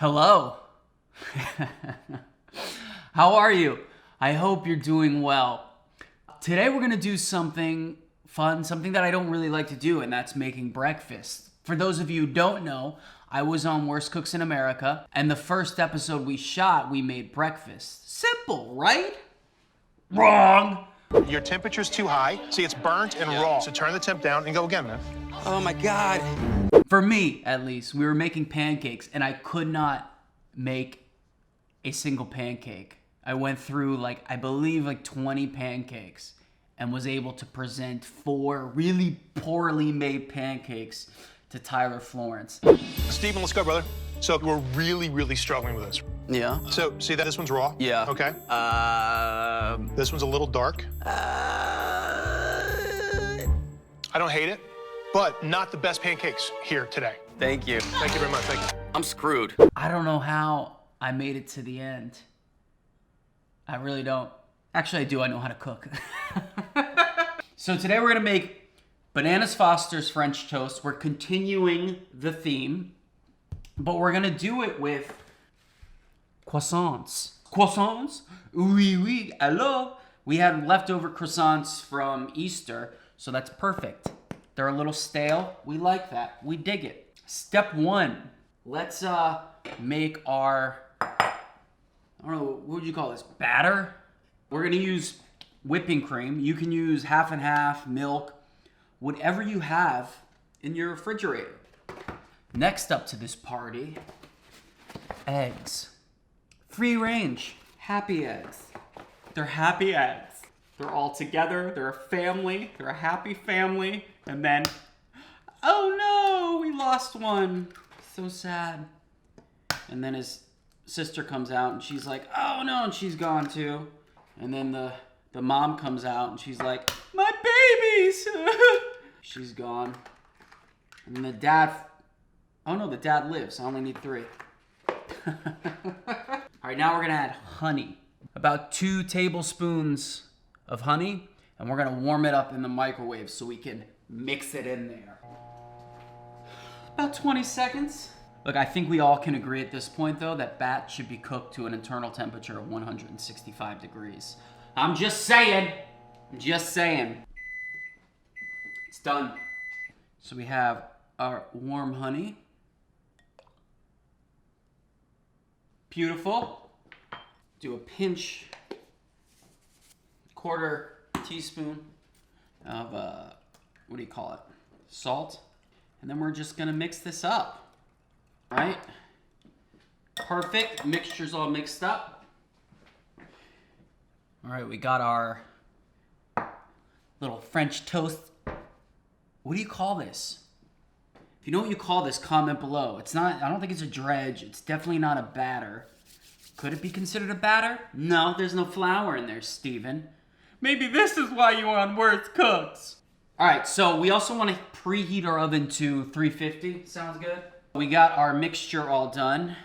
Hello. How are you? I hope you're doing well. Today we're gonna do something fun, something that I don't really like to do, and that's making breakfast. For those of you who don't know, I was on Worst Cooks in America, and the first episode we shot, we made breakfast. Simple, right? Wrong! Your temperature's too high. See, it's burnt and raw. So turn the temp down and go again, man. Oh my God. For me, at least, we were making pancakes, and I could not make a single pancake. I went through, I believe 20 pancakes and was able to present 4 really poorly made pancakes to Tyler Florence. Steven, let's go, brother. So we're really struggling with this. Yeah. So, see that this one's raw? Yeah. Okay. This one's a little dark. I don't hate it, but not the best pancakes here today. Thank you. Thank you very much, thank you. I'm screwed. I don't know how I made it to the end. I really don't. Actually, I do. I know how to cook. So today we're gonna make Bananas Foster's French toast. We're continuing the theme, but we're gonna do it with croissants. Croissants? Oui, oui. Alors, we had leftover croissants from Easter, so that's perfect. They're a little stale. We like that. We dig it. Step 1. Let's make our, I don't know, what would you call this? Batter? We're gonna use whipping cream. You can use half and half, milk, whatever you have in your refrigerator. Next up to this party, eggs. Free range, happy eggs. They're happy eggs. They're all together, they're a family, they're a happy family, and then, oh no, we lost one. So sad. And then his sister comes out and she's like, oh no, and she's gone too. And then the mom comes out and she's like, my babies! She's gone. And then the dad, oh no, the dad lives. I only need 3. All right, now we're gonna add honey. About 2 tablespoons of honey, and we're gonna warm it up in the microwave so we can mix it in there. About 20 seconds. Look, I think we all can agree at this point though that bat should be cooked to an internal temperature of 165 degrees. I'm just saying. Just saying. It's done. So we have our warm honey. Beautiful. Do a pinch, 1/4 teaspoon of, what do you call it? Salt. And then we're just gonna mix this up, right? Perfect, mixture's all mixed up. All right, we got our little French toast. What do you call this? If you know what you call this, comment below. It's not, I don't think it's a dredge. It's definitely not a batter. Could it be considered a batter? No, there's no flour in there, Steven. Maybe this is why you're on Worst Cooks. All right, so we also want to preheat our oven to 350. Sounds good? We got our mixture all done.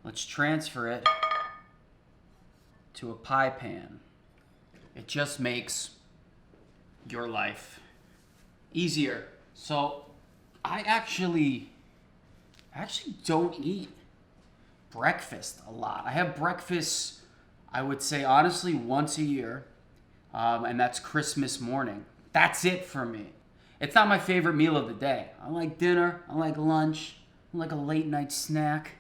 Let's transfer it to a pie pan. It just makes your life easier. So I actually don't eat breakfast a lot. I have breakfast, I would say honestly, once a year, and that's Christmas morning. That's it for me. It's not my favorite meal of the day. I like dinner, I like lunch, I like a late night snack.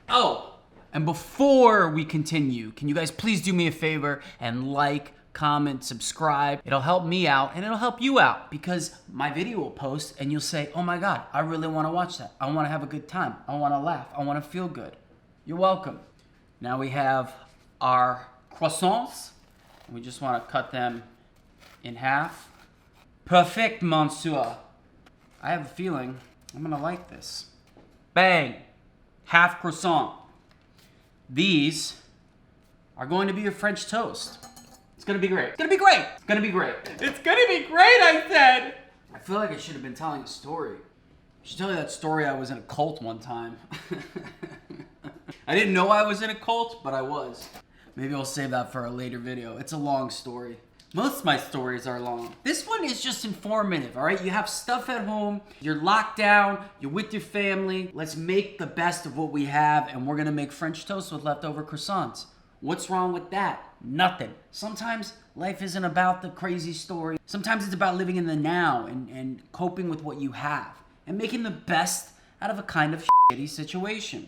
Oh, and before we continue, can you guys please do me a favor and like, comment, subscribe. It'll help me out and it'll help you out because my video will post and you'll say, oh my God, I really want to watch that. I want to have a good time. I want to laugh. I want to feel good. You're welcome. Now we have our croissants. We just want to cut them in half. Perfect, monsieur. I have a feeling I'm going to like this. Bang. Half croissant. These are going to be your French toast. It's gonna be great. It's gonna be great. It's gonna be great. It's gonna be great, I said. I feel like I should have been telling a story. I should tell you that story. I was in a cult one time. I didn't know I was in a cult, but I was. Maybe I'll save that for a later video. It's a long story. Most of my stories are long. This one is just informative, all right? You have stuff at home, you're locked down, you're with your family. Let's make the best of what we have, and we're gonna make French toast with leftover croissants. What's wrong with that? Nothing. Sometimes life isn't about the crazy story. Sometimes it's about living in the now and coping with what you have and making the best out of a kind of shitty situation.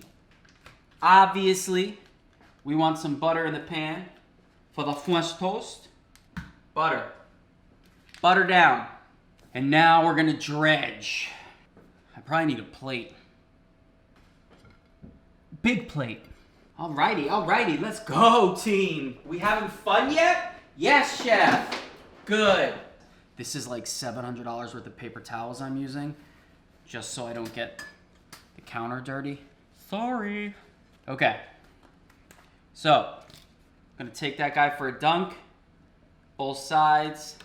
Obviously, we want some butter in the pan for the French toast. Butter. Butter down. And now we're gonna dredge. I probably need a plate. Big plate. Alrighty, let's go, team. We having fun yet? Yes, chef. Good. This is like $700 worth of paper towels I'm using, just so I don't get the counter dirty. Sorry. Okay. So, I'm gonna take that guy for a dunk, both sides,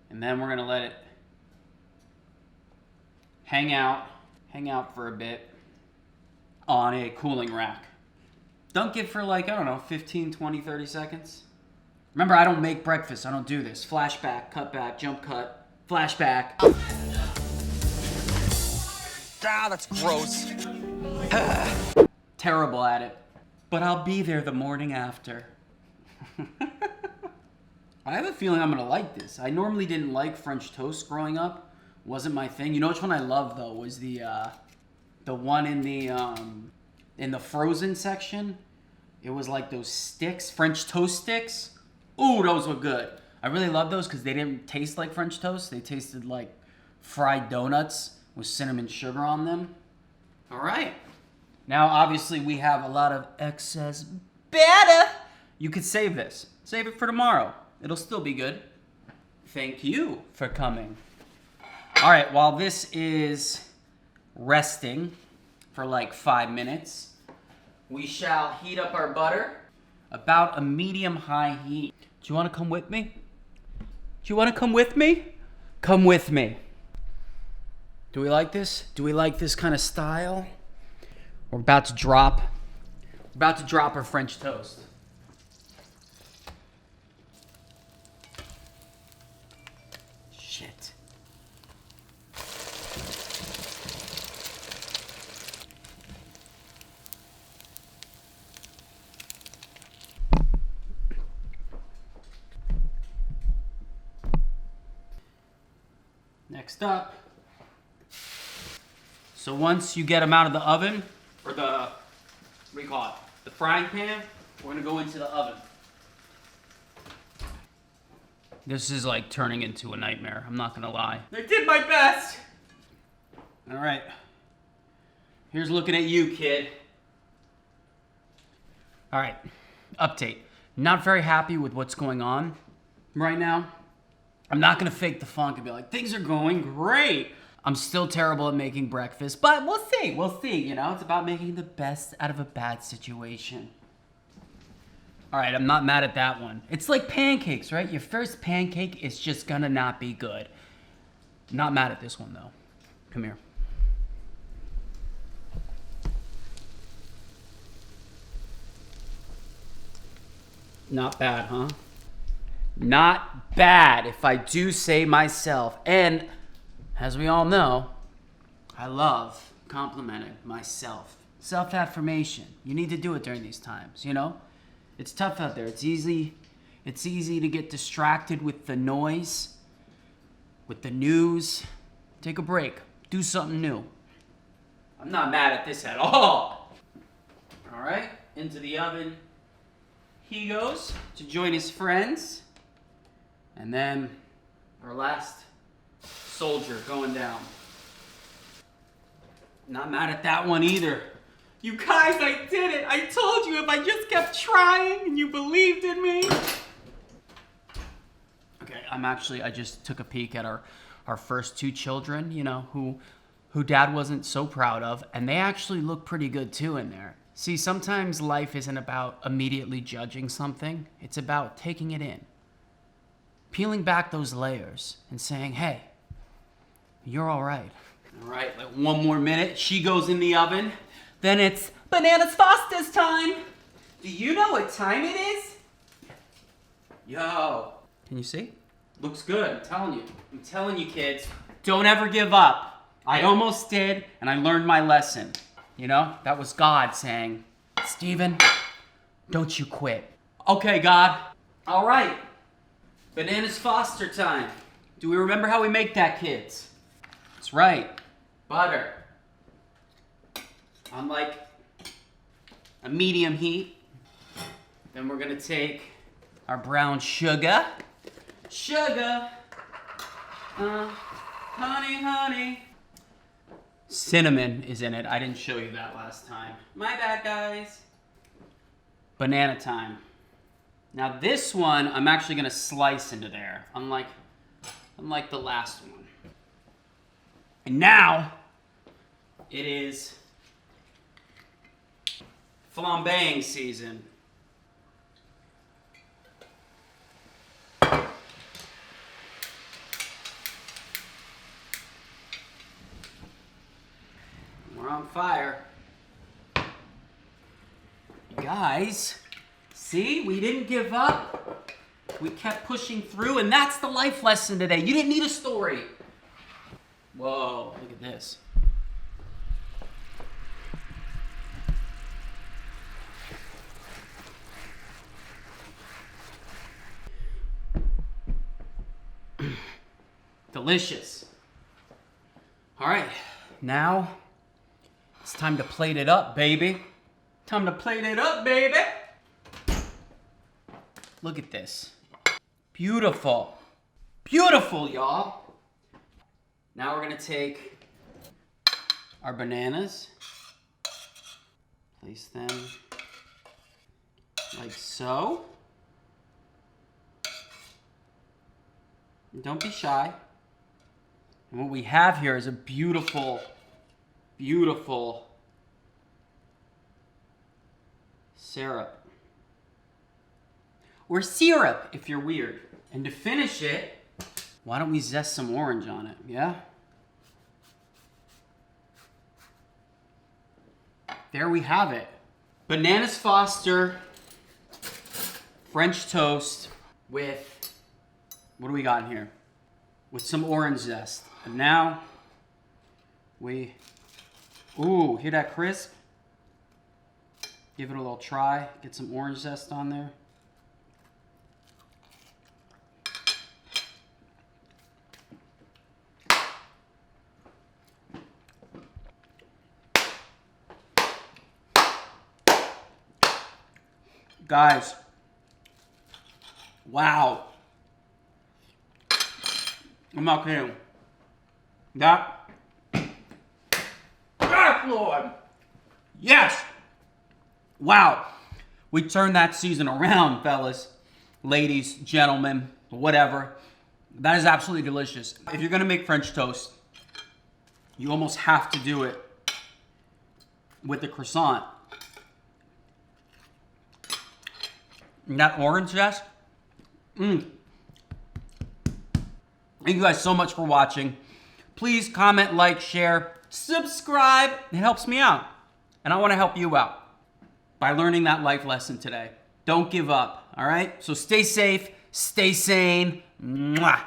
and then we're gonna let it hang out for a bit on a cooling rack. Dunk it for like, I don't know, 15, 20, 30 seconds. Remember, I don't make breakfast. I don't do this. Flashback, cut back, jump cut, flashback. Ah, that's gross. Terrible at it. But I'll be there the morning after. I have a feeling I'm gonna like this. I normally didn't like French toast growing up. Wasn't my thing. You know which one I loved though was the one in the frozen section. It was like those sticks, French toast sticks. Ooh, those were good. I really love those because they didn't taste like French toast. They tasted like fried donuts with cinnamon sugar on them. All right. Now, obviously, we have a lot of excess batter. You could save this. Save it for tomorrow. It'll still be good. Thank you for coming. All right, while this is resting for like 5 minutes, we shall heat up our butter about a medium-high heat. Do you want to come with me? Do you want to come with me? Come with me. Do we like this? Do we like this kind of style? We're about to drop our French toast. Shit. Next up. So once you get them out of the oven, or what do you call it? The frying pan, we're gonna go into the oven. This is like turning into a nightmare, I'm not gonna lie. I did my best! All right. Here's looking at you, kid. All right, update. Not very happy with what's going on right now. I'm not gonna fake the funk and be like, things are going great. I'm still terrible at making breakfast, but we'll see, you know? It's about making the best out of a bad situation. All right, I'm not mad at that one. It's like pancakes, right? Your first pancake is just gonna not be good. Not mad at this one, though. Come here. Not bad, huh? Not bad, if I do say myself. And as we all know, I love complimenting myself. Self-affirmation. You need to do it during these times, you know? It's tough out there. It's easy to get distracted with the noise, with the news. Take a break. Do something new. I'm not mad at this at all. All right, into the oven he goes to join his friends. And then our last soldier going down. Not mad at that one either. You guys, I did it. I told you if I just kept trying and you believed in me. Okay, I just took a peek at our first two children, you know, who dad wasn't so proud of, and they actually look pretty good too in there. See, sometimes life isn't about immediately judging something. It's about taking it in. Peeling back those layers and saying, hey, you're all right. All right, like one more minute. She goes in the oven. Then it's Bananas Foster's time. Do you know what time it is? Yo, Can you see? Looks good, I'm telling you. I'm telling you, kids, don't ever give up. I almost did, and I learned my lesson. You know, that was God saying, Steven, don't you quit. Okay, God. All right. Bananas Foster time. Do we remember how we make that, kids? That's right. Butter. On like a medium heat. Then we're gonna take our brown sugar. Sugar. Honey, honey. Cinnamon is in it. I didn't show you that last time. My bad, guys. Banana time. Now this one, I'm actually gonna slice into there, unlike the last one. And now, it is flambeing season. We're on fire. Guys, see, we didn't give up. We kept pushing through, and that's the life lesson today. You didn't need a story. Whoa, look at this. Delicious. All right, now it's time to plate it up, baby. Time to plate it up, baby. Look at this. Beautiful. Beautiful, y'all. Now we're gonna take our bananas, place them like so. And don't be shy. And what we have here is a beautiful, beautiful syrup. Or syrup, if you're weird. And to finish it, why don't we zest some orange on it, yeah? There we have it. Bananas Foster, French toast with, what do we got in here? With some orange zest. And now, ooh, hear that crisp? Give it a little try, get some orange zest on there. Guys, wow. I'm not kidding. That, yes, Lord. Yes. Wow. We turned that season around, fellas, ladies, gentlemen, whatever. That is absolutely delicious. If you're gonna make French toast, you almost have to do it with the croissant. And that orange zest. Thank you guys so much for watching. Please comment, like, share, subscribe. It helps me out. And I want to help you out by learning that life lesson today. Don't give up, all right? So stay safe, stay sane. Mwah.